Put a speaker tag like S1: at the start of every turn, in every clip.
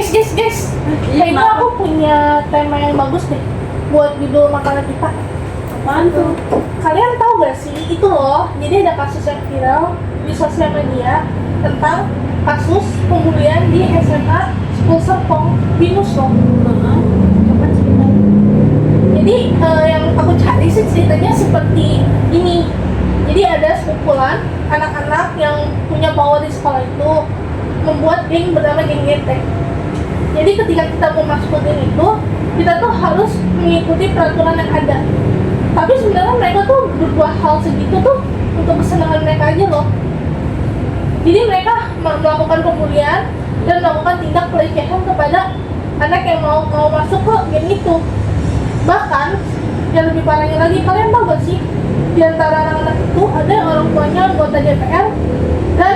S1: Guys. Kayaknya aku punya tema yang bagus deh buat judul makalah kita.
S2: Apaan tuh?
S1: Kalian tahu gak sih itu loh? Jadi ada kasus yang viral di sosial media tentang kasus pembulian di SMA 10 Serpong Binus loh.
S2: Apa ceritanya?
S1: Jadi yang aku cari sih ceritanya seperti ini. Jadi ada sekumpulan anak-anak yang punya power di sekolah itu membuat geng bernama geng getek. Jadi ketika kita mau masuk ke geng itu, kita tuh harus mengikuti peraturan yang ada. Tapi sebenarnya mereka tuh berbuat hal segitu tuh untuk kesenangan mereka aja loh. Jadi mereka melakukan pembulian dan melakukan tindak pelecehan kepada anak yang mau masuk ke geng itu. Bahkan yang lebih parahnya lagi, kalian tahu gak sih di antara anak-anak itu ada yang orang tuanya anggota DPR dan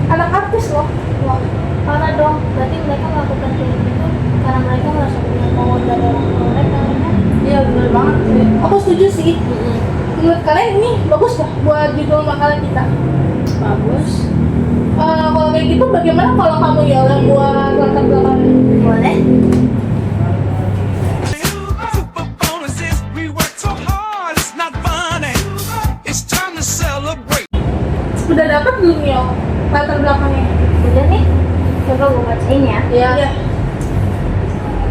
S1: anak artis loh.
S2: Wah, parah dong. Berarti mereka melakukan kayak gitu karena mereka merasa punya power dari orang tua mereka.
S1: Iya benar banget sih. Aku setuju sih. Menurut kalian ini bagus gak buat judul makalah kita?
S2: Bagus.
S1: Kalau kayak gitu bagaimana kalau kamu yang buat latar belakangnya?
S2: Boleh?
S1: Udah dapat belum ya latar belakangnya?
S2: Udah nih. Coba gue bacain ya.
S1: Iya.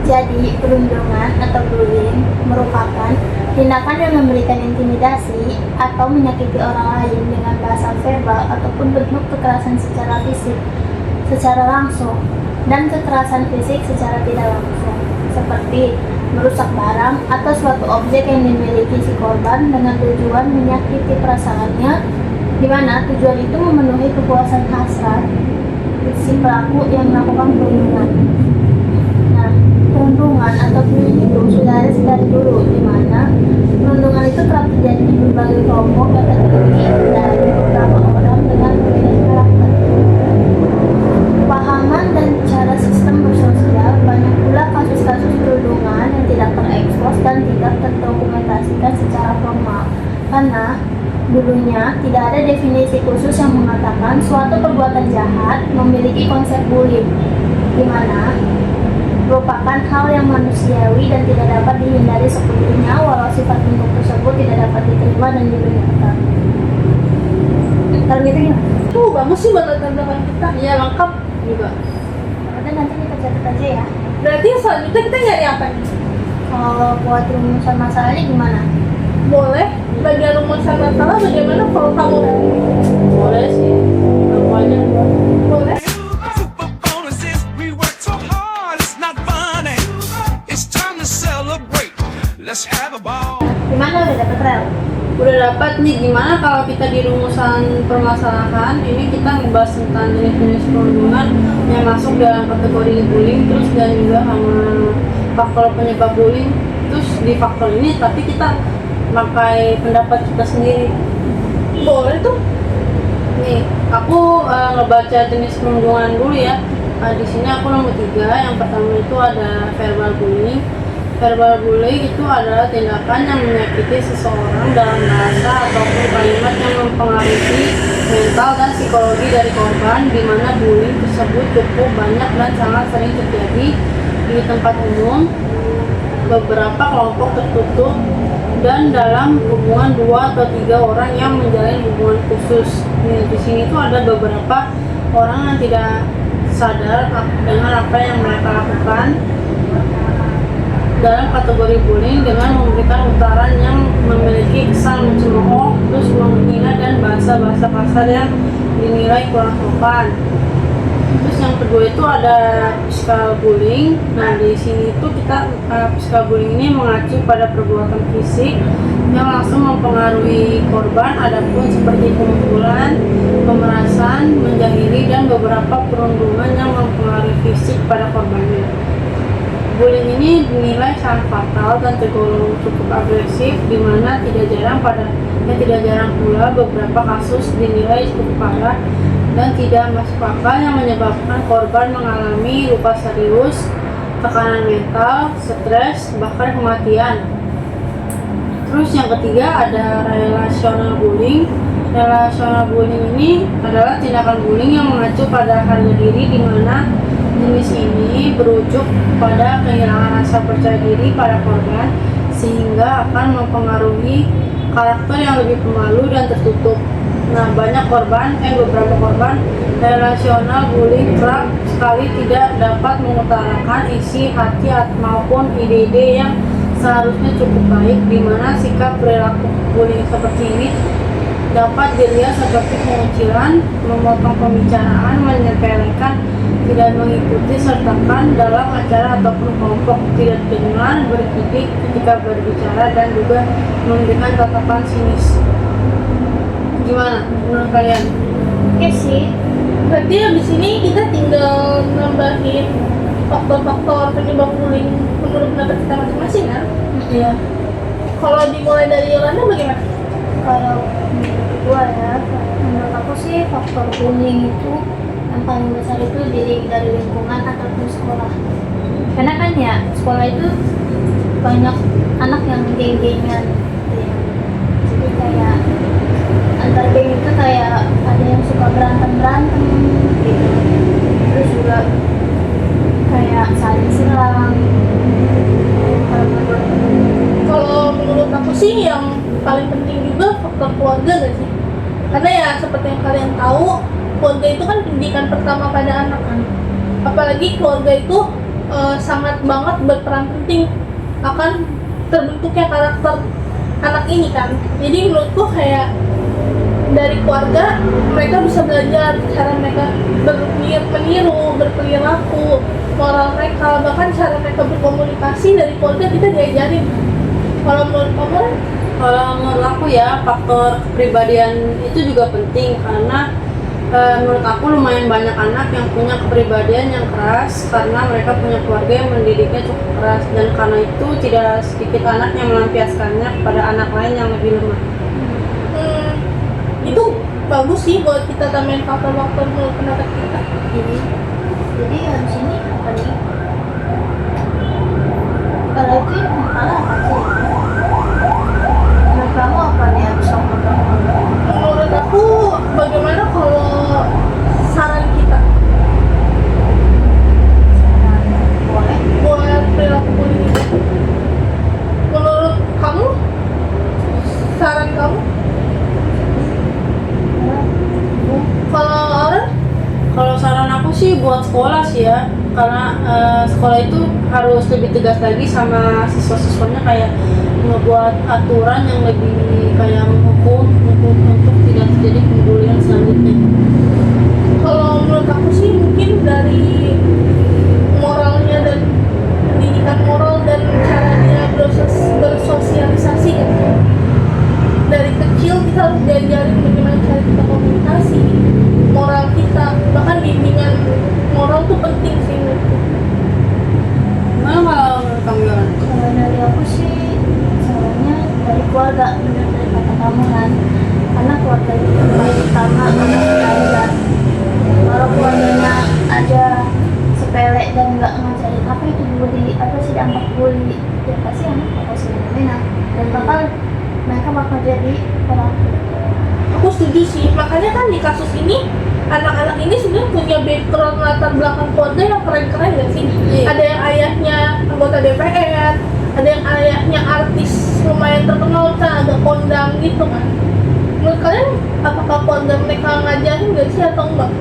S2: Jadi, perundungan atau bullying merupakan tindakan yang memberikan intimidasi atau menyakiti orang lain dengan bahasa verbal ataupun bentuk kekerasan secara fisik, secara langsung, dan kekerasan fisik secara tidak langsung, seperti merusak barang atau suatu objek yang dimiliki si korban dengan tujuan menyakiti perasaannya, di mana tujuan itu memenuhi kepuasan hasrat si pelaku yang melakukan perundungan. Nah, perundungan atau bullying itu sudah ada dari dulu, di mana perundungan itu kerap terjadi di berbagai kelompok yang terdiri dari beberapa orang dengan berbeda karakter, pahaman dan cara sistem bersosial. Banyak pula kasus-kasus perundungan yang tidak terekspos dan tidak terdokumentasikan secara formal, karena dulunya tidak ada definisi khusus yang mengatakan suatu perbuatan jahat memiliki konsep bullying, di mana merupakan hal yang manusiawi dan tidak dapat dihindari sepenuhnya walau sifat bentuk tersebut tidak dapat diterima dan dibenarkan. Kalau gitu gimana?
S1: Tuh bagus sih buat latar belakang kita.
S2: Iya, lengkap juga. Udah, nanti kita catat aja ya.
S1: Berarti selanjutnya kita nyari apa nih?
S2: Kalau buat rumusan masalahnya gimana?
S1: Boleh. Bagian rumusan masalah bagaimana kalau kamu?
S2: Boleh sih. Aku aja.
S1: Boleh.
S2: Gimana, udah dapet rel?
S3: Udah dapat nih. Gimana kalau kita di rumusan permasalahan ini kita ngebahas tentang jenis-jenis perundungan yang masuk dalam kategori bullying, terus dan juga sama faktor penyebab bullying. Terus di faktor ini tapi kita pakai pendapat kita sendiri.
S1: Boleh tuh.
S3: Nih, aku ngebaca jenis perundungan dulu ya. Di sini aku nomor 3. Yang pertama itu ada verbal bullying. Verbal bullying itu adalah tindakan yang menyakiti seseorang dalam bahasa ataupun kalimat yang mempengaruhi mental dan psikologi dari korban, di mana bullying tersebut cukup banyak dan sangat sering terjadi di tempat umum, beberapa kelompok tertutup, dan dalam hubungan 2 atau 3 orang yang menjalin hubungan khusus. Di sini tuh ada beberapa orang yang tidak sadar dengan apa yang mereka lakukan dalam kategori bullying dengan memberikan utaran yang memiliki kesan mencemooh, terus menghina dan bahasa-bahasa kasar yang dinilai kurang sopan. Terus yang kedua itu ada physical bullying. Nah, di sini tuh kita physical bullying ini mengacu pada perbuatan fisik yang langsung mempengaruhi korban, adapun seperti pemukulan, pemerasan, menjahili, dan beberapa perundungan yang mempengaruhi fisik pada korbannya. Bullying ini dinilai sangat fatal dan tergolong cukup agresif, di mana tidak jarang pula beberapa kasus dinilai cukup parah dan tidak masuk akal yang menyebabkan korban mengalami luka serius, tekanan mental, stres, bahkan kematian. Terus yang ketiga ada relational bullying. Relational bullying ini adalah tindakan bullying yang mengacu pada harga diri, di mana jenis ini berujung pada kehilangan rasa percaya diri pada korban sehingga akan mempengaruhi karakter yang lebih pemalu dan tertutup. Nah, beberapa korban relasional bullying kerap sekali tidak dapat mengutarakan isi hati maupun ide-ide yang seharusnya cukup baik, di mana sikap perilaku bullying seperti ini dapat dilihat seperti pengucilan, memotong pembicaraan, menyepelekan, tidak mengikuti sertakan dalam acara ataupun kelompok, tidak dengar, bergidik ketika berbicara, dan juga memberikan tatapan sinis. Gimana menurut kalian?
S2: Oke sih.
S1: Berarti abis ini kita tinggal nambahin faktor-faktor penyebab bullying menurut pendapat kita masing-masing kan?
S3: Iya.
S1: Kalau dimulai dari Yolanda bagaimana?
S2: Kalau menurut gua ya, menurut aku sih faktor bullying itu yang paling besar itu dari lingkungan ataupun sekolah. Karena kan ya sekolah itu banyak anak yang geng-gengan gitu ya. Jadi kayak antar geng itu kayak ada yang suka berantem gitu. Terus juga kayak saling serang.
S1: Kalau menurut aku sih yang paling penting juga faktor keluarga gak sih? Karena ya seperti yang kalian tahu, keluarga itu kan pendidikan pertama pada anak kan. Apalagi keluarga itu sangat banget berperan penting akan terbentuknya karakter anak ini kan. Jadi menurutku kayak dari keluarga mereka bisa belajar cara mereka meniru, berperilaku, moral mereka, bahkan cara mereka berkomunikasi dari keluarga kita diajarin. Kalau menurut kamu?
S3: Kalau menurut aku ya, faktor kepribadian itu juga penting karena menurut aku lumayan banyak anak yang punya kepribadian yang keras karena mereka punya keluarga yang mendidiknya cukup keras, dan karena itu tidak sedikit anak yang melampiaskannya kepada anak lain yang lebih lemah.
S1: Itu bagus sih buat kita tambahin faktor-faktor menurut pendapat kita.
S2: Jadi habis ini apa nih? Kalau itu yang masalah apa sih? Menurut kamu apa nih habis ngomong?
S1: Menurut aku, bagaimana kalau saran kita
S2: Boleh?
S1: buat perilaku bullying ini? Menurut kamu, saran kamu? Kalau orang?
S3: Kalau saran aku sih buat sekolah sih ya, karena sekolah itu harus lebih tegas lagi sama siswa-siswanya, kayak membuat aturan yang lebih kayak menghukum untuk tidak terjadi pembulian selanjutnya.
S1: Kalau menurut aku sih mungkin dari moralnya dan pendidikan moral dan cara dia bersosialisasi gitu. Dari kecil kita harus diajarin bagaimana cara kita komunikasi, moral kita, bahkan bimbingan moral tuh penting sih menurutku.
S3: Gimana kalau menurut kamu Yohan?
S2: Kalau dari aku sih sarannya dari keluarga, benar dari kata kamu kan, karena keluarga itu yang paling utama anak belajar. Kalau keluarganya aja sepele dan nggak ngajarin apa itu bully, apa sih dampak bully, ya pasti anak bakal semena-mena dan mereka bakal jadi orang.
S1: Aku setuju sih, makanya kan di kasus ini anak-anak ini sebenarnya punya background latar belakang keluarga yang keren-keren gak sih?
S3: Iya.
S1: Ada yang ayahnya anggota DPR, ada yang ayahnya artis lumayan terkenal kan, agak kondang gitu kan. Menurut kalian apakah keluarga mereka ngajarin gak sih atau enggak?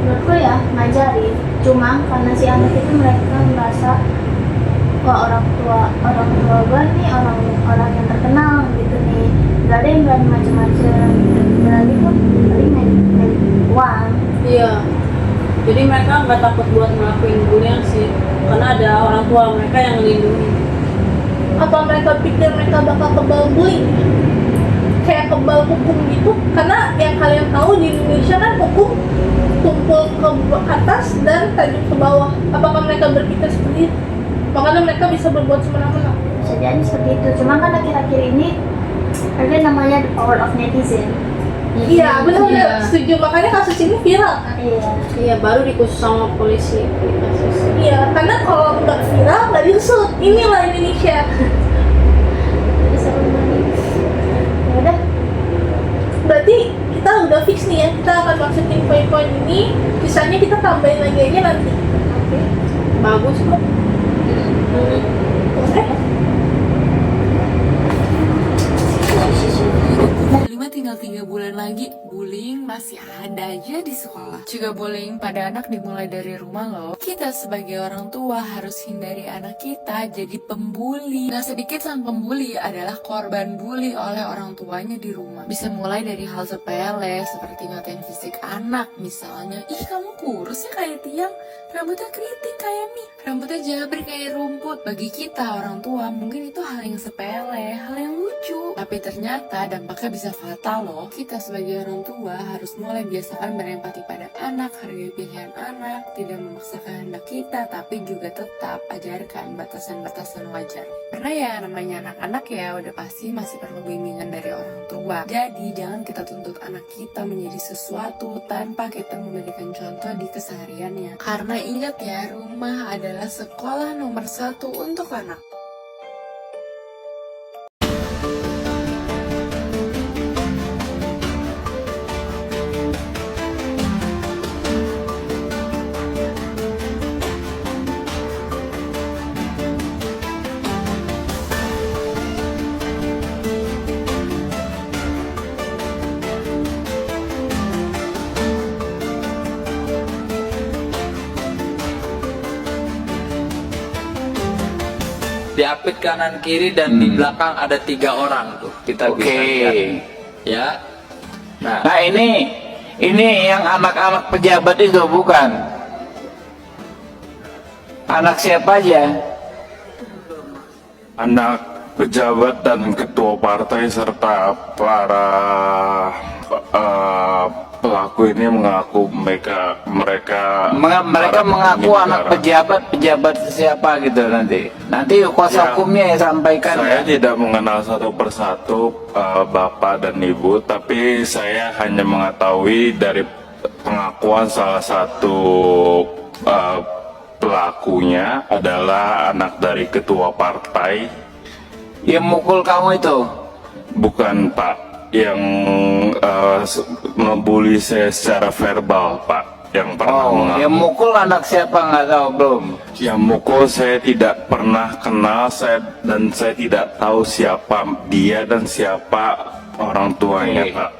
S2: Menurutku ya ngajarin, cuma karena si anak itu mereka merasa wah orang tua gue nih orang yang terkenal gitu nih, gak ada yang berani macam-macam gitu. Berani pun paling main uang.
S3: Iya, jadi mereka nggak takut buat ngelakuin bullying sih, karena ada orang tua mereka yang melindungi.
S1: Apa mereka pikir mereka bakal kebal bullying? Kayak kebal hukum gitu? Karena yang kalian tahu di Indonesia kan hukum tumpul ke atas dan tajam ke bawah. Apakah mereka berpikir seperti itu? Makanya mereka bisa berbuat semena-mena.
S2: Bisa jadi seperti itu, cuma kan akhir-akhir ini ada namanya the power of netizen.
S1: Iya, benar
S3: Iya.
S1: setuju. Makanya kasus ini viral kan?
S2: Iya.
S3: Iya, baru dikhusus sama polisi di kasus.
S1: Iya, karena kalau nggak viral nggak diusut. Inilah Indonesia.
S2: Jadi seru banget. Ya udah,
S1: Berarti kita udah fix nih ya. Kita akan masukin poin-poin ini. Sisanya kita tambahin lagi aja nanti.
S3: Bagus kok.
S1: Boleh.
S4: 5 tinggal 3 bulan lagi, bullying masih ada aja di sekolah. Juga bullying pada anak dimulai dari rumah loh. Kita sebagai orang tua harus hindari anak kita jadi pembuli. Nah, sedikit sang pembuli adalah korban bully oleh orang tuanya di rumah. Bisa mulai dari hal sepele seperti ngatain fisik anak, misalnya, ih kamu kurus ya kayak tiang, rambutnya keriting kayak mie, rambutnya jabrik kayak rumput. Bagi kita orang tua mungkin itu hal yang sepele, hal yang lucu, tapi ternyata dampaknya bisa fatal loh. Kita sebagai orang tua harus mulai biasakan berempati pada anak, hargai pilihan anak, tidak memaksakan kehendak kita, tapi juga tetap ajarkan batasan-batasan wajar. Karena ya namanya anak-anak ya udah pasti masih perlu bimbingan dari orang tua. Jadi jangan kita tuntut anak kita menjadi sesuatu tanpa kita memberikan contoh di kesehariannya. Karena ingat ya, rumah adalah sekolah nomor 1 untuk anak.
S5: Diapit kanan kiri dan di belakang ada 3 orang tuh, kita bisa lihat ya.
S6: Nah ini yang anak-anak pejabat itu bukan? Anak siapa aja?
S7: Anak pejabat dan ketua partai serta para pelaku ini mengaku mereka
S6: Mereka mengaku anak pejabat siapa gitu nanti kuasa hukumnya yang sampaikan.
S7: Saya
S6: ya.
S7: tidak mengenal satu persatu bapak dan ibu, tapi saya hanya mengetahui dari pengakuan salah satu pelakunya adalah anak dari ketua partai.
S6: Yang mukul kamu itu?
S7: Bukan Pak, yang membuli saya secara verbal Pak, yang pernah mengaku.
S6: Yang mukul anak siapa nggak tahu belum?
S7: Yang mukul saya tidak pernah kenal, dan saya tidak tahu siapa dia dan siapa orang tuanya Pak.